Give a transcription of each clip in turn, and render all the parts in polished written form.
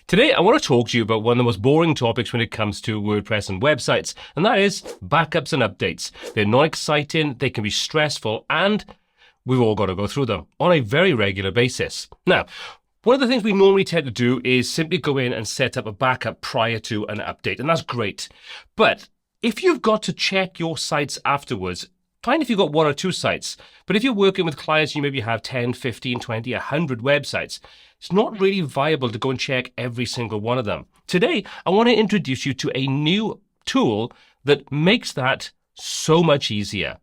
Today, I want to talk to you about one of the most boring topics when it comes to WordPress and websites, and that is backups and updates. They're not exciting, they can be stressful, and we've all got to go through them on a very regular basis. Now, one of the things we normally tend to do is simply go in and set up a backup prior to an update, and that's great. But if you've got to check your sites afterwards, fine if you've got one or two sites, but if you're working with clients, you maybe have 10, 15, 20, 100 websites, it's not really viable to go and check every single one of them. Today, I want to introduce you to a new tool that makes that so much easier.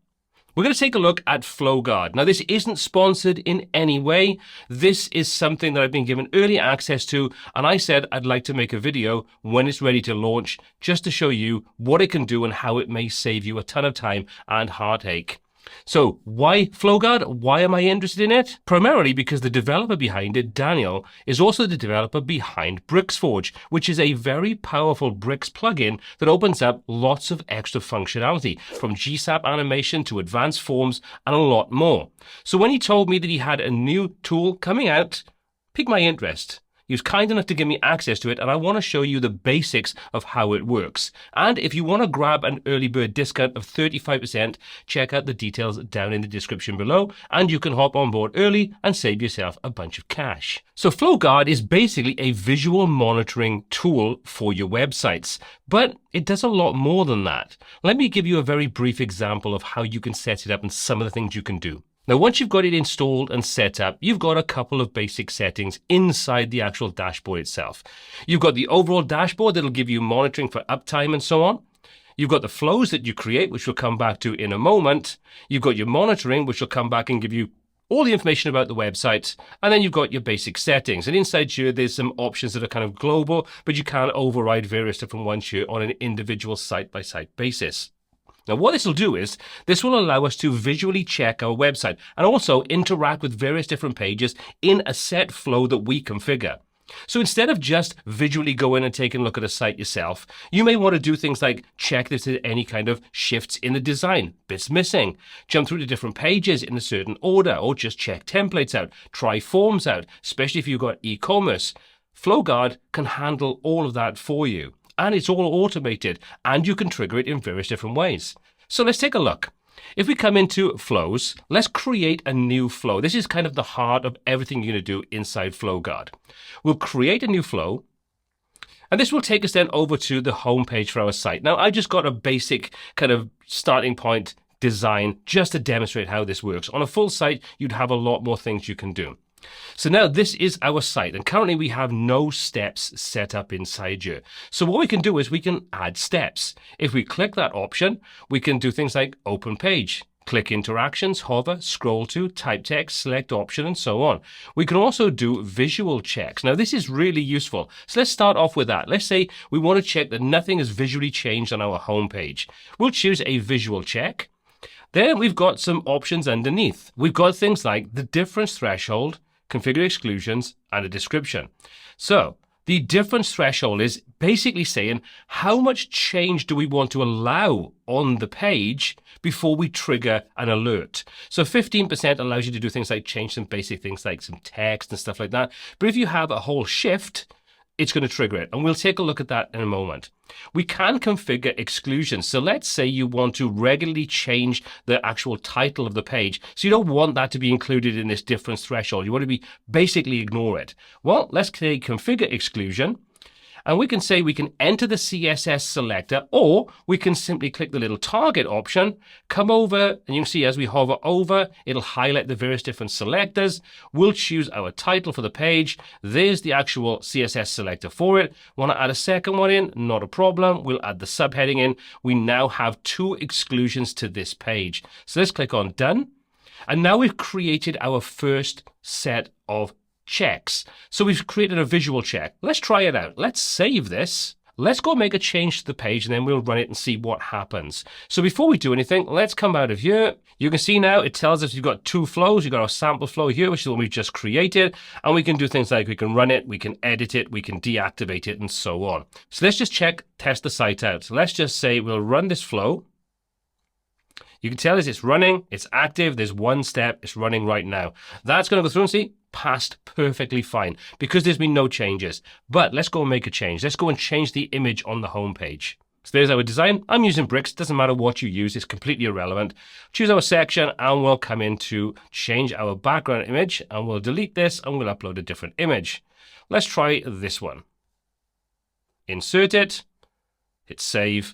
We're going to take a look at FlowGuard. Now, this isn't sponsored in any way. This is something that I've been given early access to, and I said I'd like to make a video when it's ready to launch, just to show you what it can do and how it may save you a ton of time and heartache. So why FlowGuard? Why am I interested in it? Primarily because the developer behind it, Daniel, is also the developer behind BricsForge, which is a very powerful Bricks plugin that opens up lots of extra functionality, from GSAP animation to advanced forms and a lot more. So when he told me that he had a new tool coming out, piqued my interest. He was kind enough to give me access to it, and I want to show you the basics of how it works. And if you want to grab an early bird discount of 35%, check out the details down in the description below, and you can hop on board early and save yourself a bunch of cash. So FlowGuard is basically a visual monitoring tool for your websites, but it does a lot more than that. Let me give you a very brief example of how you can set it up and some of the things you can do. Now, once you've got it installed and set up, you've got a couple of basic settings inside the actual dashboard itself. You've got the overall dashboard that'll give you monitoring for uptime and so on. You've got the flows that you create, which we'll come back to in a moment. You've got your monitoring, which will come back and give you all the information about the website. And then you've got your basic settings. And inside here, there's some options that are kind of global, but you can override various different ones here on an individual site-by-site basis. Now, what this will do is, this will allow us to visually check our website and also interact with various different pages in a set flow that we configure. So instead of just visually going and taking a look at a site yourself, you may want to do things like check if there's any kind of shifts in the design, bits missing, jump through to different pages in a certain order, or just check templates out, try forms out, especially if you've got e-commerce. FlowGuard can handle all of that for you. And it's all automated, and you can trigger it in various different ways. So let's take a look. If we come into flows, let's create a new flow. This is kind of the heart of everything you're going to do inside FlowGuard. We'll create a new flow, and this will take us then over to the home page for our site. Now, I just got a basic kind of starting point design just to demonstrate how this works. On a full site, you'd have a lot more things you can do. So now this is our site, and currently we have no steps set up inside here. So what we can do is we can add steps. If we click that option, we can do things like open page, click interactions, hover, scroll to, type text, select option, and so on. We can also do visual checks. Now this is really useful. So let's start off with that. Let's say we want to check that nothing is visually changed on our home page. We'll choose a visual check. Then we've got some options underneath. We've got things like the difference threshold, configure exclusions, and a description. So the difference threshold is basically saying how much change do we want to allow on the page before we trigger an alert. So 15% allows you to do things like change some basic things like some text and stuff like that. But if you have a whole shift, it's going to trigger it. And we'll take a look at that in a moment. We can configure exclusions. So let's say you want to regularly change the actual title of the page. So you don't want that to be included in this difference threshold. You want to basically ignore it. Well, let's say configure exclusion. And we can say we can enter the CSS selector, or we can simply click the little target option, come over, and you can see as we hover over, it'll highlight the various different selectors. We'll choose our title for the page. There's the actual CSS selector for it. Want to add a second one in? Not a problem. We'll add the subheading in. We now have 2 exclusions to this page. So let's click on done. And now we've created our first set of checks. So we've created a visual check. Let's try it out. Let's save this. Let's go make a change to the page, and then we'll run it and see what happens. So before we do anything, let's come out of here. You can see now it tells us you've got 2 flows. You've got our sample flow here, which is the one we've just created. And we can do things like we can run it, we can edit it, we can deactivate it, and so on. So let's just test the site out. So let's just say we'll run this flow. You can tell it's running, it's active, there's one step, it's running right now. That's going to go through and see, passed perfectly fine because there's been no changes. But let's go and make a change. Let's go and change the image on the home page. So there's our design. I'm using bricks. Doesn't matter what you use. It's completely irrelevant. Choose our section and we'll come in to change our background image and we'll delete this and we'll upload a different image. Let's try this one. Insert it, hit save,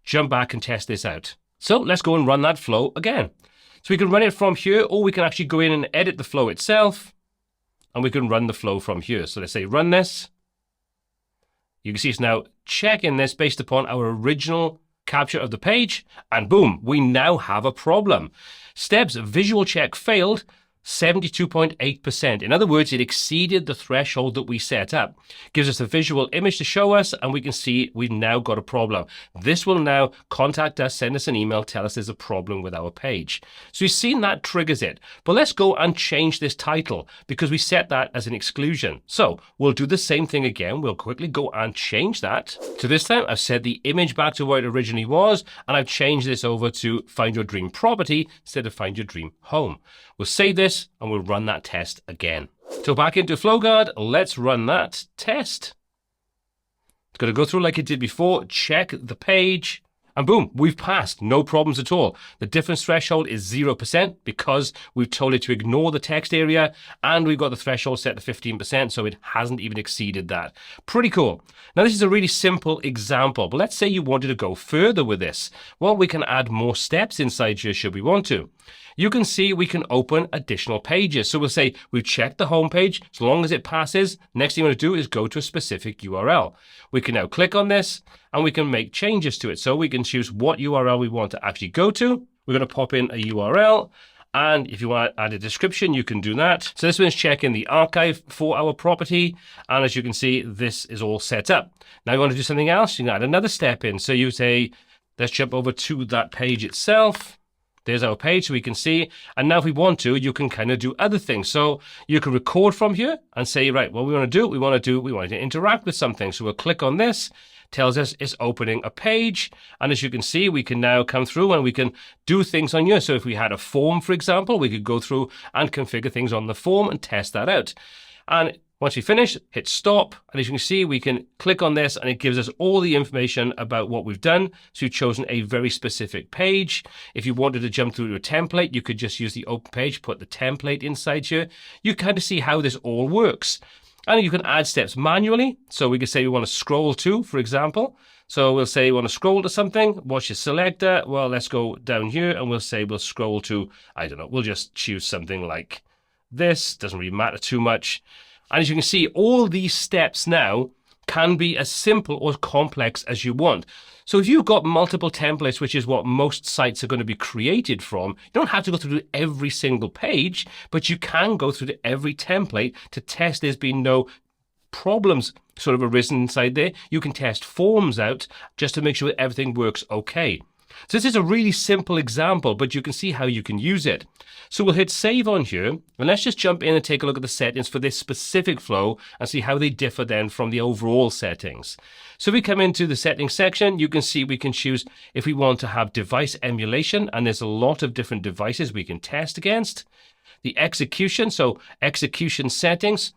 jump back and test this out. So let's go and run that flow again. So we can run it from here or we can actually go in and edit the flow itself and we can run the flow from here. So let's say run this. You can see it's now checking this based upon our original capture of the page, and boom, we now have a problem. Steps visual check failed 72.8%. In other words, it exceeded the threshold that we set up. Gives us a visual image to show us, and we can see we've now got a problem. This will now contact us, send us an email, tell us there's a problem with our page. So you've seen that triggers it. But let's go and change this title because we set that as an exclusion. So we'll do the same thing again. We'll quickly go and change that. So this time I've set the image back to where it originally was, and I've changed this over to Find Your Dream Property instead of Find Your Dream Home. We'll save this and we'll run that test again. So back into FlowGuard, let's run that test. It's going to go through like it did before, check the page, and boom, we've passed, no problems at all. The difference threshold is 0% because we've told it to ignore the text area, and we've got the threshold set to 15%, so it hasn't even exceeded that. Pretty cool. Now this is a really simple example, but let's say you wanted to go further with this. Well, we can add more steps inside here should we want to. You can see we can open additional pages. So we'll say we've checked the home page. As long as it passes, next thing you want to do is go to a specific URL. We can now click on this and we can make changes to it. So we can choose what URL we want to actually go to. We're going to pop in a URL. And if you want to add a description, you can do that. So this one's checking the archive for our property. And as you can see, this is all set up. Now you want to do something else, you can add another step in. So you say, let's jump over to that page itself. There's our page so we can see. And now if we want to, you can kind of do other things. So you can record from here and say, right, what we want to interact with something. So we'll click on this, tells us it's opening a page. And as you can see, we can now come through and we can do things on here. So if we had a form, for example, we could go through and configure things on the form and test that out. And once we finish, hit stop, and as you can see, we can click on this and it gives us all the information about what we've done. So you've chosen a very specific page. If you wanted to jump through to a template, you could just use the open page, put the template inside here. You kind of see how this all works. And you can add steps manually. So we could say we want to scroll to, for example. So we'll say we want to scroll to something. What's your selector? Well, let's go down here and we'll say we'll scroll to, I don't know, we'll just choose something like this. Doesn't really matter too much. And as you can see, all these steps now can be as simple or complex as you want. So if you've got multiple templates, which is what most sites are going to be created from, you don't have to go through every single page, but you can go through every template to test there's been no problems sort of arisen inside there. You can test forms out just to make sure that everything works okay. So this is a really simple example, but you can see how you can use it. So we'll hit save on here, and let's just jump in and take a look at the settings for this specific flow and see how they differ then from the overall settings. So if we come into the settings section, you can see we can choose if we want to have device emulation, and there's a lot of different devices we can test against. The execution, so execution settings.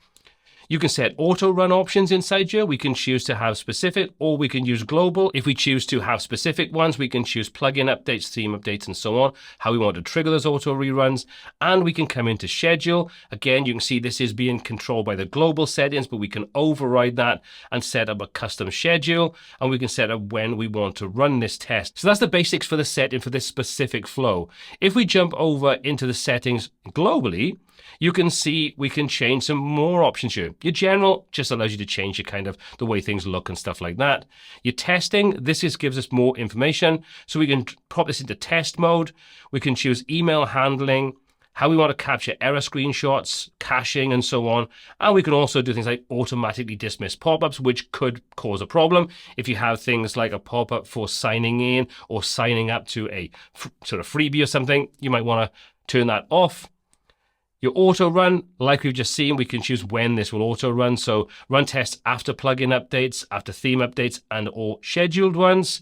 You can set auto run options inside here. We can choose to have specific, or we can use global. If we choose to have specific ones, we can choose plugin updates, theme updates, and so on, how we want to trigger those auto reruns. And we can come into schedule. Again, you can see this is being controlled by the global settings, but we can override that and set up a custom schedule. And we can set up when we want to run this test. So that's the basics for the setting for this specific flow. If we jump over into the settings globally, you can see we can change some more options here. Your general just allows you to change your kind of the way things look and stuff like that. Your testing, this just gives us more information. So we can pop this into test mode. We can choose email handling, how we want to capture error screenshots, caching, and so on. And we can also do things like automatically dismiss pop-ups, which could cause a problem. If you have things like a pop-up for signing in or signing up to a sort of freebie or something, you might want to turn that off. Your auto run, like we've just seen, we can choose when this will auto run. So run tests after plugin updates, after theme updates, and or scheduled ones.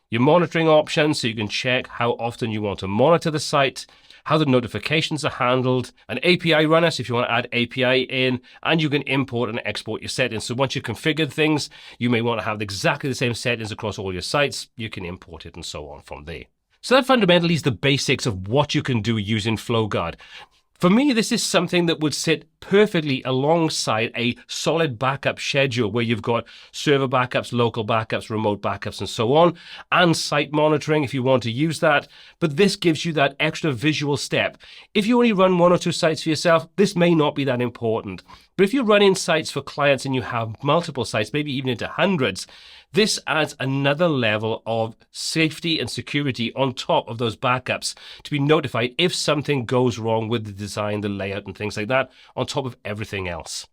your monitoring options, so you can check how often you want to monitor the site, how the notifications are handled, an API runner, so if you want to add API in, and you can import and export your settings. So once you've configured things, you may want to have exactly the same settings across all your sites. You can import it and so on from there. So that fundamentally is the basics of what you can do using FlowGuard. For me, this is something that would sit perfectly alongside a solid backup schedule where you've got server backups, local backups, remote backups, and so on, and site monitoring if you want to use that. But this gives you that extra visual step. If you only run 1 or 2 sites for yourself, this may not be that important. But if you're running sites for clients and you have multiple sites, maybe even into hundreds, this adds another level of safety and security on top of those backups to be notified if something goes wrong with the design, the layout, and things like that, on top of everything else.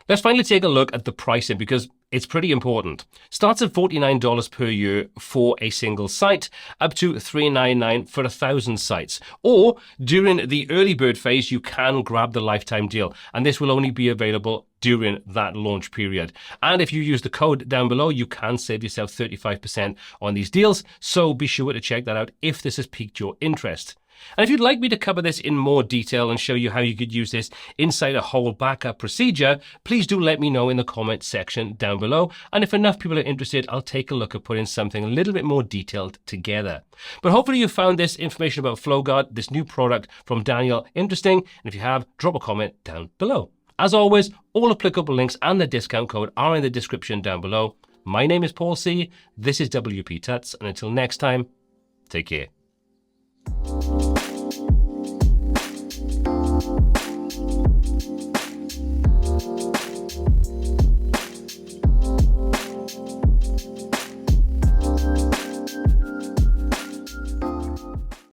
Let's finally take a look at the pricing because it's pretty important. Starts at $49 per year for a single site, up to $399 for 1,000 sites. Or during the early bird phase, you can grab the lifetime deal, and this will only be available during that launch period. And if you use the code down below, you can save yourself 35% on these deals. So be sure to check that out if this has piqued your interest. And if you'd like me to cover this in more detail and show you how you could use this inside a whole backup procedure, please do let me know in the comment section down below. And if enough people are interested, I'll take a look at putting something a little bit more detailed together. But hopefully you found this information about FlowGuard, this new product from Daniel, interesting. And if you have, drop a comment down below. As always, all applicable links and the discount code are in the description down below. My name is Paul C. This is WP Tuts. And until next time, take care.